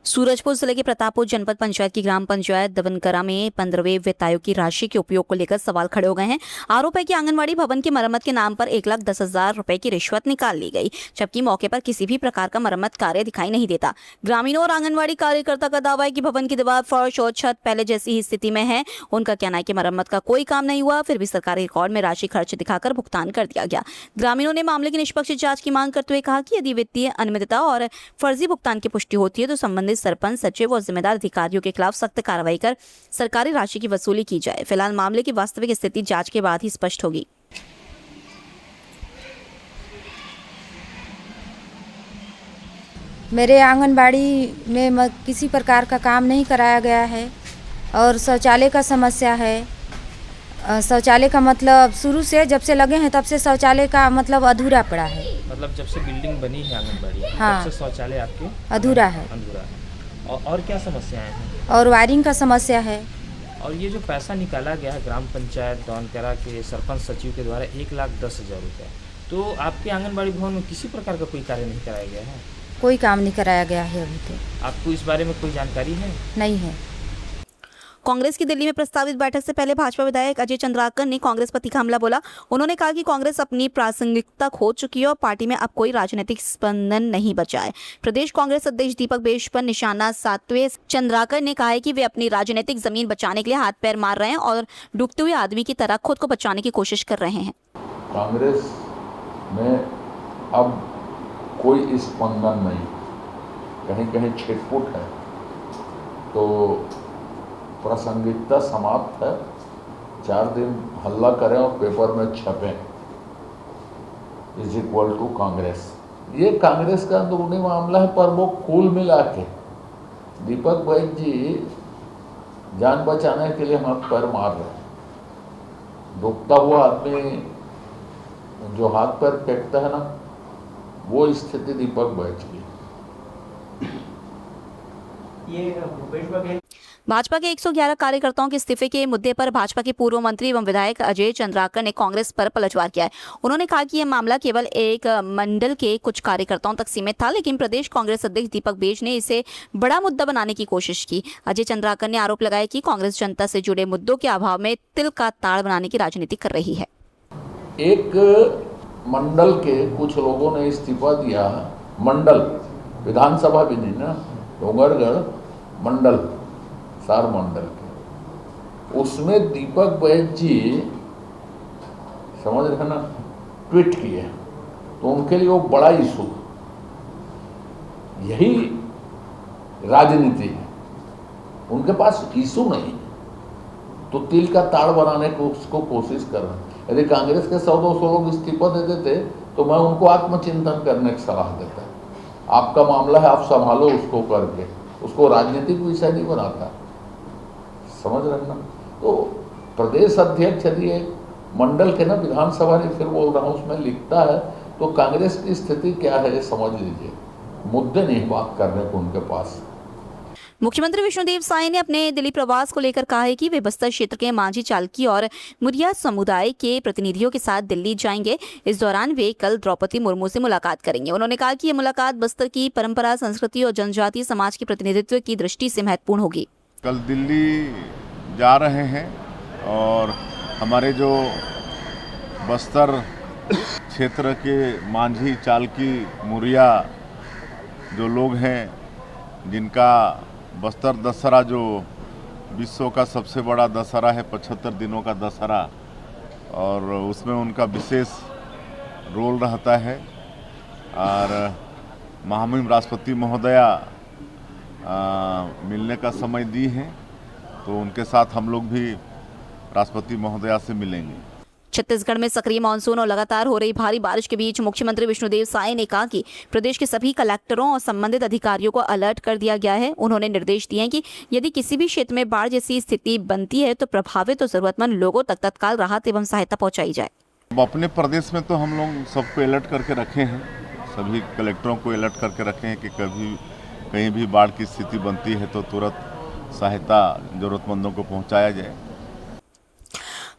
सूरजपुर जिले के प्रतापपुर जनपद पंचायत की ग्राम पंचायत दवनकरा में 15वें वित्त आयोग की राशि के उपयोग को लेकर सवाल खड़े हो गए हैं। आरोप है कि आंगनबाड़ी भवन की मरम्मत के नाम पर 1,10,000 रुपए की रिश्वत निकाल ली गई, जबकि मौके पर किसी भी प्रकार का मरम्मत कार्य दिखाई नहीं देता। ग्रामीणों और आंगनबाड़ी कार्यकर्ता का दावा है कि भवन की दीवार, फर्श और छत पहले जैसी ही स्थिति में है। उनका कहना है कि मरम्मत का कोई काम नहीं हुआ, फिर भी सरकारी रिकॉर्ड में राशि खर्च दिखाकर भुगतान कर दिया गया। ग्रामीणों ने मामले की निष्पक्ष जांच की मांग करते हुए कहा कि यदि वित्तीय अनियमितता और फर्जी भुगतान की पुष्टि होती है तो संबंधित सरपंच, सचिव और जिम्मेदार अधिकारियों के खिलाफ सख्त कार्रवाई कर सरकारी राशि की वसूली की जाए। फिलहाल मामले की वास्तविक स्थिति जांच के बाद ही स्पष्ट होगी। मेरे आंगनबाड़ी में किसी प्रकार का काम नहीं कराया गया है और शौचालय का समस्या है। शौचालय का मतलब शुरू से जब से लगे हैं तब से शौचालय का मतलब अधूरा पड़ा है। मतलब जब से बिल्डिंग बनी है आंगनबाड़ी, हाँ, तब से शौचालय आपके अधूरा है। और क्या समस्याएं हैं? और वायरिंग का समस्या है। और ये जो पैसा निकाला गया है ग्राम पंचायत दवनकरा के सरपंच सचिव के द्वारा 1,10,000 रुपये, तो आपके आंगनबाड़ी भवन में किसी प्रकार का कोई कार्य नहीं कराया गया है? कोई काम नहीं कराया गया है अभी तक। आपको इस बारे में कोई जानकारी है? नहीं है। कांग्रेस की दिल्ली में प्रस्तावित बैठक से पहले भाजपा विधायक अजय चंद्राकर ने कांग्रेस पर तीखा हमला बोला। उन्होंने कहा कि कांग्रेस अपनी प्रासंगिकता खो चुकी है और पार्टी में अब कोई राजनीतिक स्पंदन नहीं बचा है। प्रदेश कांग्रेस अध्यक्ष दीपक बेश पर निशाना साधते हुए चंद्राकर ने कहा है कि वे अपनी राजनीतिक जमीन बचाने के लिए हाथ पैर मार रहे हैं और डूबते हुए आदमी की तरह खुद को बचाने की कोशिश कर रहे हैं। कांग्रेस में अब कोई स्पंदन नहीं, कहीं कहीं छिटपुट है, तो प्रासंगिकता समाप्त है। 4 दिन हल्ला करें और पेपर में छपें = कांग्रेस। ये कांग्रेस का अंदरूनी मामला है, पर वो कुल मिला के दीपक भाई जी जान बचाने के लिए हाथ पैर मार रहे हैं। डूबता हुआ आदमी जो हाथ पैर फेंकता है ना, वो स्थिति दीपक भाई की। भाजपा के 111 कार्यकर्ताओं के इस्तीफे के मुद्दे पर भाजपा के पूर्व मंत्री एवं विधायक अजय चंद्राकर ने कांग्रेस पर पलटवार किया है। उन्होंने कहा कि यह मामला केवल एक मंडल के कुछ कार्यकर्ताओं तक सीमित था, लेकिन प्रदेश कांग्रेस अध्यक्ष दीपक बेज ने इसे बड़ा मुद्दा बनाने की कोशिश की। अजय चंद्राकर ने आरोप लगाया कि कांग्रेस जनता से जुड़े मुद्दों के अभाव में तिल का ताड़ बनाने की राजनीति कर रही है। एक मंडल के कुछ लोगों ने इस्तीफा दिया, मंडल विधानसभा भी नहीं ना, डोंगरगढ़ मंडल, सार मंडल के, उसमें दीपक बैज जी समझ रहे ना, ट्वीट किए, तो उनके लिए वो बड़ा इशू। यही राजनीति है, उनके पास इशू नहीं तो तिल का ताड़ बनाने को उसको कोशिश कर रहे हैं। यदि कांग्रेस के 100-200 लोग इस्तीफा दे देते तो मैं उनको आत्मचिंतन करने की सलाह देता। आपका मामला है, आप संभालो उसको करके, उसको राजनीतिक विषय नहीं बनाता, समझ रहे ना। तो प्रदेश अध्यक्ष यदि एक मंडल के ना, विधानसभा ने फिर बोल रहा हूँ, उसमें लिखता है, तो कांग्रेस की स्थिति क्या है समझ लीजिए। मुद्दे नहीं बात करने को उनके पास। मुख्यमंत्री विष्णुदेव साय ने अपने दिल्ली प्रवास को लेकर कहा है कि वे बस्तर क्षेत्र के मांझी, चालकी और मुरिया समुदाय के प्रतिनिधियों के साथ दिल्ली जाएंगे। इस दौरान वे कल द्रौपदी मुर्मू से मुलाकात करेंगे। उन्होंने कहा कि यह मुलाकात बस्तर की परंपरा, संस्कृति और जनजातीय समाज के प्रतिनिधित्व की दृष्टि से महत्वपूर्ण होगी। कल दिल्ली जा रहे हैं और हमारे जो बस्तर क्षेत्र के मांझी, चालकी, मुरिया जो लोग हैं, जिनका बस्तर दशहरा जो विश्व का सबसे बड़ा दशहरा है, 75 दिनों का दशहरा, और उसमें उनका विशेष रोल रहता है। और महामहिम राष्ट्रपति महोदया मिलने का समय दी है, तो उनके साथ हम लोग भी राष्ट्रपति महोदया से मिलेंगे। छत्तीसगढ़ में सक्रिय मानसून और लगातार हो रही भारी बारिश के बीच मुख्यमंत्री विष्णुदेव साय ने कहा कि प्रदेश के सभी कलेक्टरों और संबंधित अधिकारियों को अलर्ट कर दिया गया है। उन्होंने निर्देश दिए हैं कि यदि किसी भी क्षेत्र में बाढ़ जैसी स्थिति बनती है तो प्रभावित और जरूरतमंद लोगों तक तत्काल राहत एवं सहायता पहुंचाई जाए। अपने प्रदेश में तो हम लोग सबको अलर्ट करके रखे हैं, सभी कलेक्टरों को अलर्ट करके रखे हैं कि कभी कहीं भी बाढ़ की स्थिति बनती है तो तुरंत सहायता जरूरतमंदों को पहुँचाया जाए।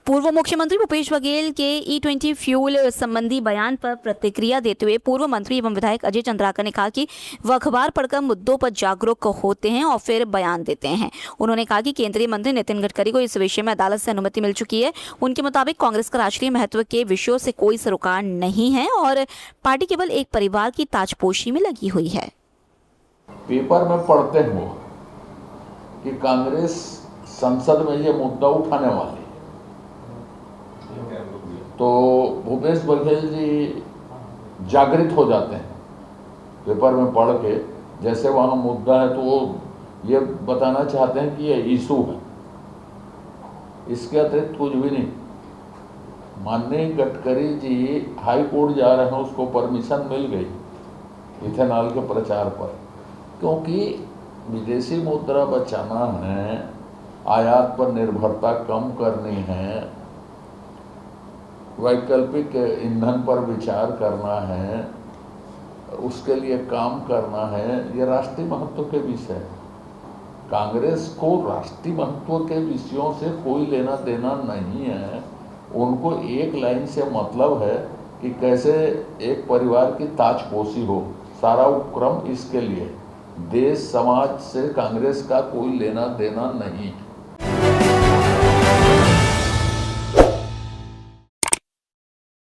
पूर्व मुख्यमंत्री भूपेश बघेल के E20 फ्यूल संबंधी बयान पर प्रतिक्रिया देते हुए पूर्व मंत्री एवं विधायक अजय चंद्राकर ने कहा कि वह अखबार पढ़कर मुद्दों पर जागरूक होते हैं और फिर बयान देते हैं। उन्होंने कहा कि केंद्रीय मंत्री नितिन गडकरी को इस विषय में अदालत से अनुमति मिल चुकी है। उनके मुताबिक कांग्रेस का राष्ट्रीय महत्व के विषयों से कोई सरोकार नहीं है और पार्टी केवल एक परिवार की ताजपोशी में लगी हुई है। पेपर में पढ़ते हो कि कांग्रेस संसद में ये मुद्दा उठाने वाली, तो भूपेश बघेल जी जागृत हो जाते हैं पेपर में पढ़ के, जैसे वहाँ मुद्दा है तो वो ये बताना चाहते हैं कि ये इशू है, इसके अतिरिक्त कुछ भी नहीं। माननीय गडकरी जी हाई कोर्ट जा रहे हैं, उसको परमिशन मिल गई इथेनॉल के प्रचार पर, क्योंकि विदेशी मुद्रा बचाना है, आयात पर निर्भरता कम करनी है, वैकल्पिक ईंधन पर विचार करना है, उसके लिए काम करना है। ये राष्ट्रीय महत्व के विषय है। कांग्रेस को राष्ट्रीय महत्व के विषयों से कोई लेना देना नहीं है। उनको एक लाइन से मतलब है कि कैसे एक परिवार की ताजपोशी हो, सारा उपक्रम इसके लिए। देश समाज से कांग्रेस का कोई लेना देना नहीं है।